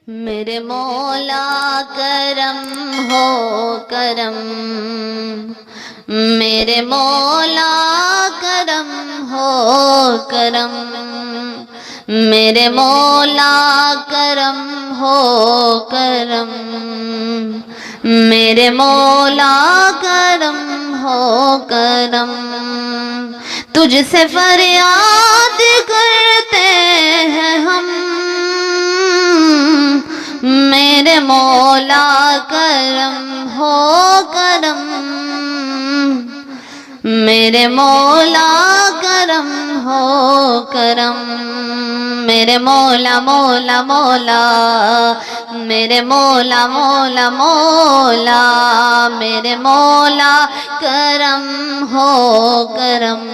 میرے مولا کرم ہو کرم، میرے مولا کرم ہو کرم، میرے مولا کرم ہو کرم، میرے مولا کرم ہو کرم، تجھ سے فریاد کرتے ہیں ہم، میرے مولا کرم ہو کرم، میرے مولا کرم ہو کرم، میرے مولا مولا مولا، میرے مولا مولا مولا، میرے مولا کرم ہو کرم،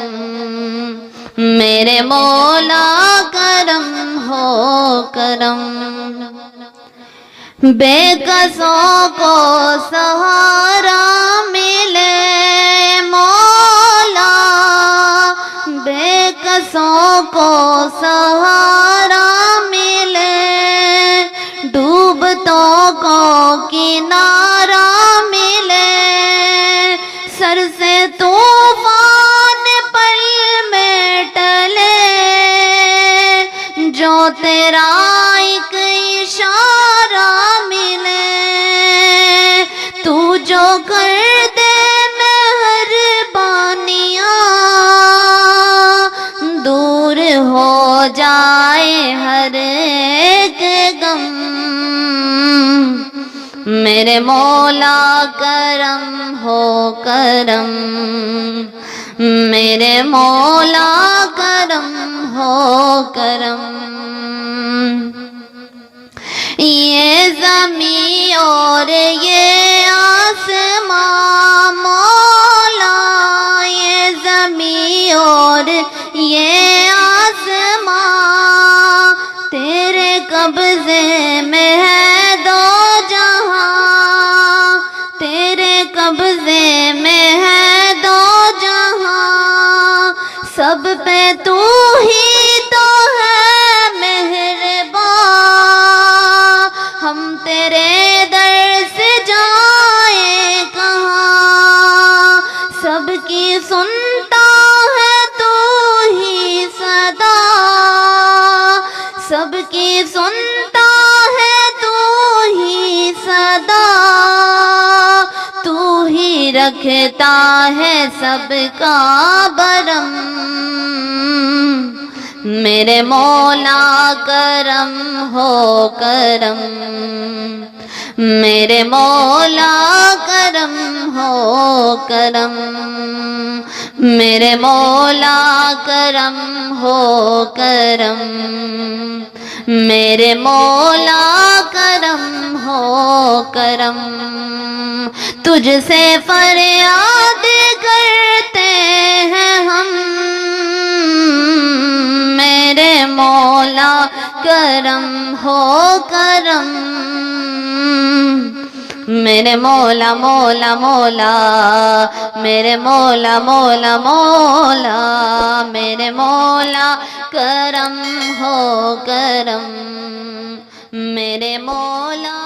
میرے مولا کرم ہو کرم، بے کسوں کو سہارا ملے مولا، بے کسوں کو سہارا ملے، ڈوبتوں کو کنارہ ملے، سر سے طوفان پل میں ٹلے، جو تیرا ایک اشارہ ملے، تو جو کر دے مہربانیاں، دور ہو جائے ہر ایک غم، میرے مولا کرم ہو کرم، میرے مولا کرم ہو کرم، یہ زمین اور یہ آسمان مولا، یہ زمین اور یہ آسمان تیرے قبضے میں ہے، دو جہاں تیرے قبضے میں ہے، دو جہاں سب پہ تو ہی تو ہے مہربان، ہم تیرے در سے جائیں کہاں، سب کی سنتا ہے تو ہی صدا، سب کی سنتا ہے تو ہی صدا، تو ہی رکھتا ہے سب کا برم، میرے مولا کرم ہو کرم، میرے مولا کرم ہو کرم، میرے مولا کرم ہو کرم، میرے مولا کرم ہو کرم، تجھ سے فریاد کرتے ہیں ہم، میرے مولا کرم ہو کرم، میرے مولا مولا مولا، میرے مولا مولا مولا، میرے مولا کرم ہو کرم، میرے مولا